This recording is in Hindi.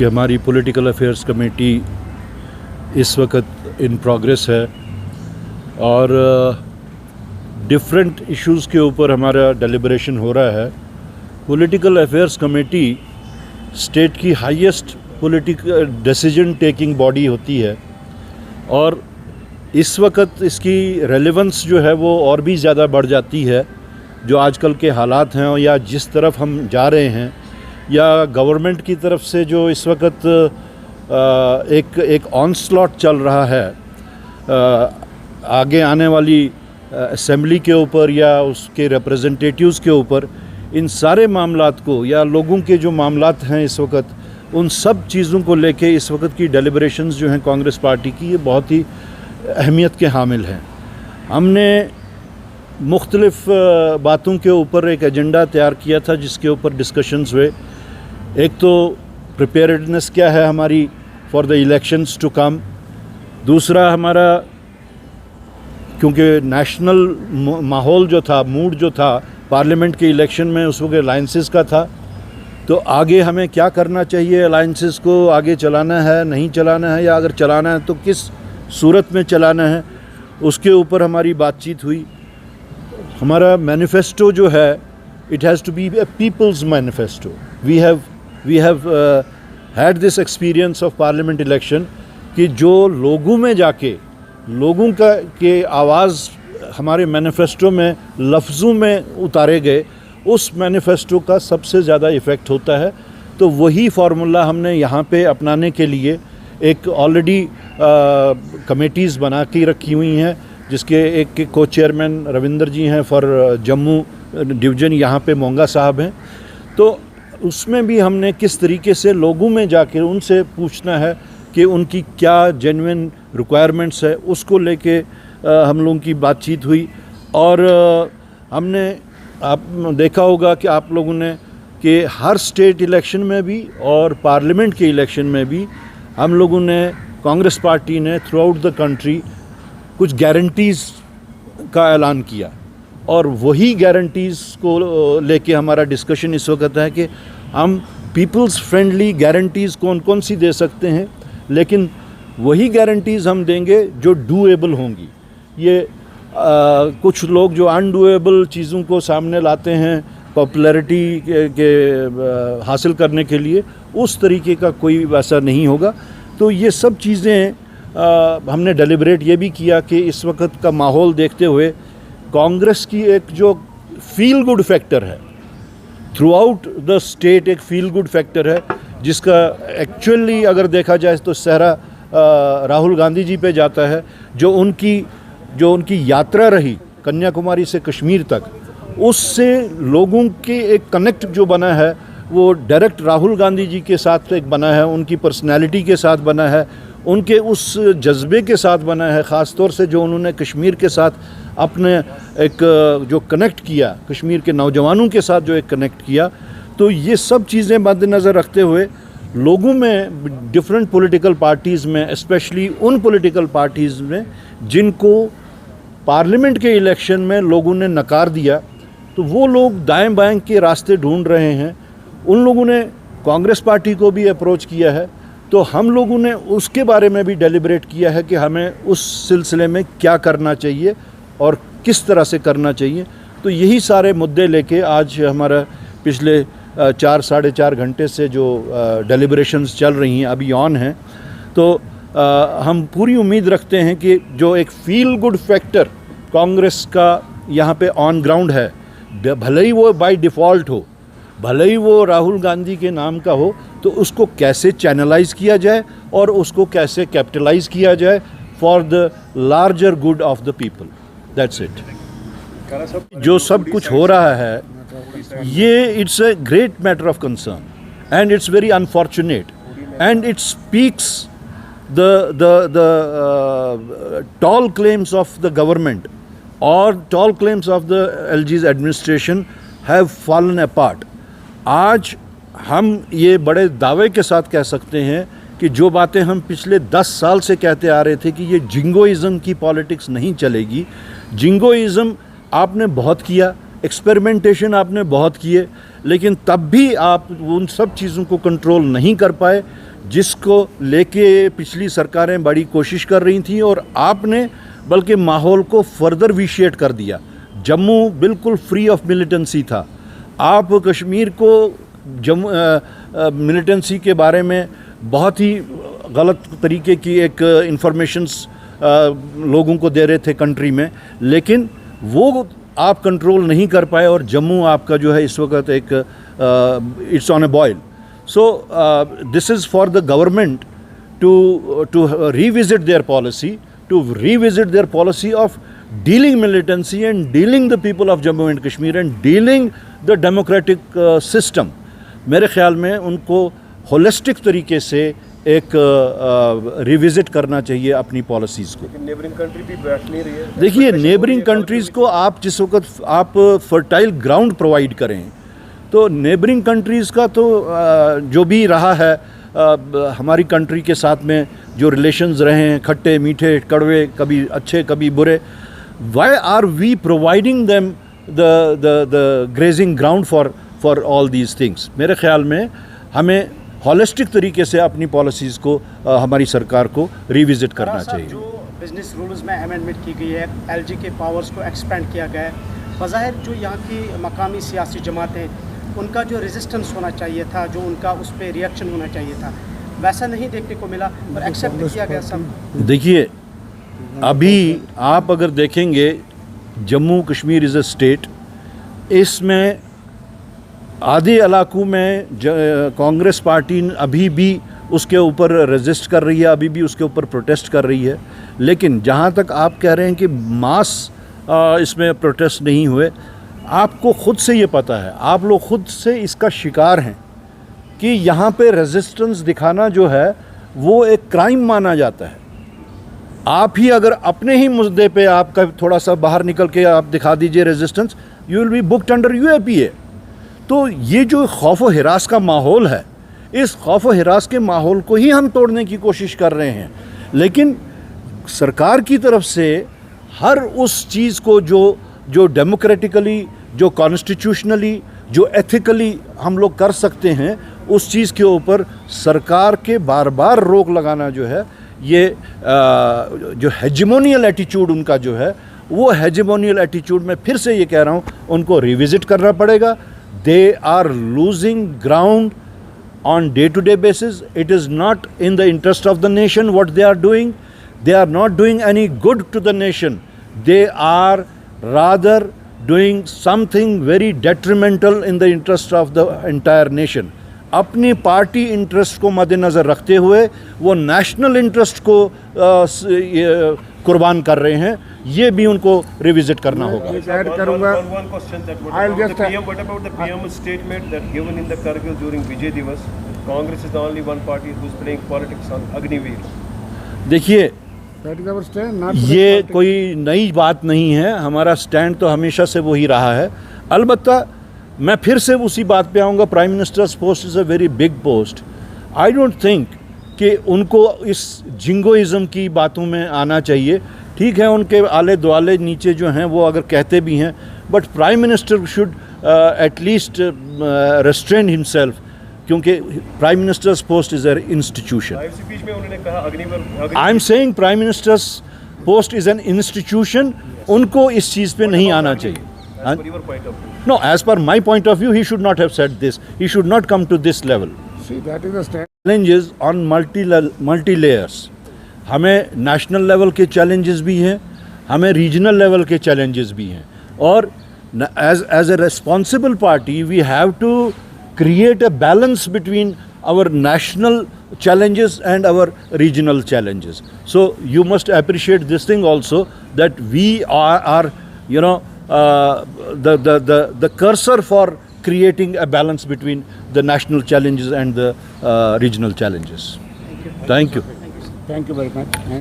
कि हमारी पॉलिटिकल अफेयर्स कमेटी इस वक्त इन प्रोग्रेस है और डिफरेंट इश्यूज़ के ऊपर हमारा डेलिब्रेशन हो रहा है। पॉलिटिकल अफेयर्स कमेटी स्टेट की highest political decision taking body होती है और इस वक्त इसकी रेलेवेंस जो है वो और भी ज़्यादा बढ़ जाती है। जो आजकल के हालात हैं या जिस तरफ हम जा रहे हैं या गवर्नमेंट की तरफ से जो इस वक्त एक ऑनस्लॉट चल रहा है आगे आने वाली असेंबली के ऊपर या उसके रिप्रेजेंटेटिव्स के ऊपर, इन सारे मामलात को या लोगों के जो मामलात हैं इस वक्त, उन सब चीज़ों को लेके इस वक्त की डेलिब्रेशंस जो हैं कांग्रेस पार्टी की, ये बहुत ही अहमियत के हामिल हैं। हमने मुख्तलिफ़ बातों के ऊपर एक एजेंडा तैयार किया था जिसके ऊपर डिस्कशंस हुए। एक तो प्रिपेयर्डनेस क्या है हमारी for the elections to come, दूसरा हमारा क्योंकि नेशनल माहौल जो था, मूड जो था पार्लियामेंट के इलेक्शन में उस वक्त अलायंसेस का था, तो आगे हमें क्या करना चाहिए, अलायंसेस को आगे चलाना है नहीं चलाना है, या अगर चलाना है तो किस सूरत में चलाना है, उसके ऊपर हमारी बातचीत हुई। हमारा मैनिफेस्टो जो है it has to be a people's manifesto. We have had this experience of parliament election कि जो लोगों में जाके लोगों के आवाज़ हमारे मैनिफेस्टो में लफ्ज़ों में उतारे गए, उस मैनिफेस्टो का सबसे ज़्यादा इफ़ेक्ट होता है। तो वही फार्मूला हमने यहाँ पे अपनाने के लिए एक ऑलरेडी कमेटीज़ बना के रखी हुई हैं, जिसके एक के को चेयरमैन रविंदर जी हैं फॉर जम्मू डिवीज़न, यहाँ पे मोंगा साहब हैं। तो उसमें भी हमने किस तरीके से लोगों में जाके उनसे पूछना है कि उनकी क्या जेन्युइन रिक्वायरमेंट्स है, उसको लेके हम लोगों की बातचीत हुई। और हमने आप देखा होगा कि आप लोगों ने कि हर स्टेट इलेक्शन में भी और पार्लियामेंट के इलेक्शन में भी हम लोगों ने, कांग्रेस पार्टी ने थ्रू आउट द कंट्री कुछ गारंटीज़ का ऐलान किया और वही गारंटीज़ को लेके हमारा डिस्कशन इस वक्त है कि हम पीपल्स फ्रेंडली गारंटीज़ कौन कौन सी दे सकते हैं, लेकिन वही गारंटीज़ हम देंगे जो डूएबल होंगी। ये कुछ लोग जो अनडूएबल चीज़ों को सामने लाते हैं पॉपुलैरिटी के हासिल करने के लिए, उस तरीके का कोई वैसा नहीं होगा। तो ये सब चीज़ें हमने डेलिब्रेट ये भी किया कि इस वक्त का माहौल देखते हुए कांग्रेस की एक जो फील गुड फैक्टर है थ्रू आउट द स्टेट, एक फील गुड फैक्टर है जिसका एक्चुअली अगर देखा जाए तो सहरा राहुल गांधी जी पे जाता है। जो उनकी यात्रा रही कन्याकुमारी से कश्मीर तक, उससे लोगों के एक कनेक्ट जो बना है वो डायरेक्ट राहुल गांधी जी के साथ एक बना है, उनकी पर्सनैलिटी के साथ बना है, उनके उस जज्बे के साथ बना है। ख़ास तौर से जो उन्होंने कश्मीर के साथ अपने एक जो कनेक्ट किया, कश्मीर के नौजवानों के साथ जो एक कनेक्ट किया, तो ये सब चीज़ें मद्देनज़र रखते हुए लोगों में, डिफरेंट पॉलिटिकल पार्टीज़ में, स्पेशली उन पॉलिटिकल पार्टीज़ में जिनको पार्लियामेंट के इलेक्शन में लोगों ने नकार दिया, तो वो लोग दाएं बाएं के रास्ते ढूंढ रहे हैं। उन लोगों ने कांग्रेस पार्टी को भी अप्रोच किया है, तो हम लोगों ने उसके बारे में भी डेलिब्रेट किया है कि हमें उस सिलसिले में क्या करना चाहिए और किस तरह से करना चाहिए। तो यही सारे मुद्दे लेके आज हमारा पिछले 4-4.5 घंटे से जो डेलिब्रेशंस चल रही हैं, अभी ऑन हैं। तो हम पूरी उम्मीद रखते हैं कि जो एक फील गुड फैक्टर कांग्रेस का यहाँ पे ऑन ग्राउंड है, भले ही वो बाय डिफ़ॉल्ट हो, भले ही वो राहुल गांधी के नाम का हो, तो उसको कैसे चैनलाइज किया जाए और उसको कैसे कैपिटलाइज किया जाए for the larger good of the people. That's it. जो सब कुछ हो रहा है ये it's a great matter of concern and it's very unfortunate and it speaks the tall claims of the government or tall claims of the LG's administration have fallen apart. आज हम ये बड़े दावे के साथ कह सकते हैं कि जो बातें हम पिछले 10 साल से कहते आ रहे थे कि ये जिंगोइज़म की पॉलिटिक्स नहीं चलेगी। जिंगोइज़म आपने बहुत किया, एक्सपेरिमेंटेशन आपने बहुत किए, लेकिन तब भी आप उन सब चीज़ों को कंट्रोल नहीं कर पाए जिसको लेके पिछली सरकारें बड़ी कोशिश कर रही थी और आपने बल्कि माहौल को फर्दर विशिएट कर दिया। जम्मू बिल्कुल फ्री ऑफ मिलिटेंसी था। आप कश्मीर को मिलिटेंसी के बारे में बहुत ही गलत तरीके की एक इंफॉर्मेशंस लोगों को दे रहे थे कंट्री में, लेकिन वो आप कंट्रोल नहीं कर पाए और जम्मू आपका जो है इस वक्त एक it's on a boil. So this is for the government to revisit their policy of dealing militancy and dealing the people of Jammu and Kashmir and dealing the democratic system। मेरे ख्याल में उनको होलिस्टिक तरीके से एक रिविज़िट करना चाहिए अपनी पॉलिसीज़ को। नेबरिंग कंट्री भी बैठ नहीं रही है। देखिए, नेबरिंग कंट्रीज़ को आप जिस वक्त आप फर्टाइल ग्राउंड प्रोवाइड करें, तो नेबरिंग कंट्रीज़ का तो जो भी रहा है हमारी कंट्री के साथ में जो रिलेशंस रहे हैं, खट्टे मीठे कड़वे, कभी अच्छे कभी बुरे, why are we providing them the grazing ground for all these things. मेरे ख्याल में हमें हॉलिस्टिक तरीके से अपनी पॉलिसीज़ को हमारी सरकार को रिविज़िट करना चाहिए। जो बिजनेस रूल्स में अमेंडमेंट की गई है, एलजी के पावर्स को एक्सपेंड किया गया है, बज़ाहिर जो यहाँ की मकामी सियासी जमातें, उनका जो रेजिस्टेंस होना चाहिए था, जो उनका उस पर रिएक्शन होना चाहिए था, वैसा नहीं देखने को मिला और एक्सेप्ट किया गया सब। देखिए, अभी आप अगर देखेंगे Jammu Kashmir is a state, इसमें आधे इलाकों में कांग्रेस पार्टी अभी भी उसके ऊपर रेजिस्ट कर रही है, अभी भी उसके ऊपर प्रोटेस्ट कर रही है। लेकिन जहाँ तक आप कह रहे हैं कि मास इसमें प्रोटेस्ट नहीं हुए, आपको ख़ुद से ये पता है, आप लोग ख़ुद से इसका शिकार हैं कि यहाँ पे रेजिस्टेंस दिखाना जो है वो एक क्राइम माना जाता है। आप ही अगर अपने ही मुद्दे पे आपका थोड़ा सा बाहर निकल के आप दिखा दीजिए resistance, you will be booked under UAPA। तो ये जो खौफ व हिरास का माहौल है, इस खौफ व हिरास के माहौल को ही हम तोड़ने की कोशिश कर रहे हैं। लेकिन सरकार की तरफ से हर उस चीज़ को जो डेमोक्रेटिकली, जो कॉन्स्टिट्यूशनली, जो एथिकली हम लोग कर सकते हैं, उस चीज़ के ऊपर सरकार के बार बार रोक लगाना जो है, ये जो हेजेमोनियल एटीट्यूड उनका जो है, वो हेजेमोनियल एटीट्यूड में फिर से ये कह रहा हूँ, उनको रिविज़िट करना पड़ेगा। They are losing ground on day-to-day basis. It is not in the interest of the nation what they are doing. They are not doing any good to the nation. They are rather doing something very detrimental in the interest of the entire nation. अपनी पार्टी इंटरेस्ट को मद्देनज़र रखते हुए वो नेशनल इंटरेस्ट को कुर्बान कर रहे हैं, ये भी उनको रिविजिट करना होगा। ऐड करूंगा। I'll just what about the PM statement that given in the Kargil during Vijay Diwas? Congress is the only one party who's playing politics on Agniveer. देखिए, ये कोई नई बात नहीं है, हमारा स्टैंड तो हमेशा से वही रहा है। अलबत्ता मैं फिर से उसी बात पे आऊँगा, prime minister's post is a very big post. I don't think कि उनको इस जिंगोइज़म की बातों में आना चाहिए। ठीक है, उनके आले दुआले नीचे जो हैं वो अगर कहते भी हैं, but prime minister should at least restrain himself, क्योंकि prime minister's post is an institution. I am saying prime minister's post is an institution, उनको इस चीज़ पे नहीं आना चाहिए। No, as per my point of view, he should not have said this. He should not come to this level. See, that is the stand. Challenges on multi layers. हमें national level के challenges भी हैं, हमें regional level के challenges भी हैं, और as a responsible party, we have to create a balance between our national challenges and our regional challenges. So you must appreciate this thing also, that we are you know, the cursor for creating a balance between the national challenges and the regional challenges. Thank you. Thank you very much.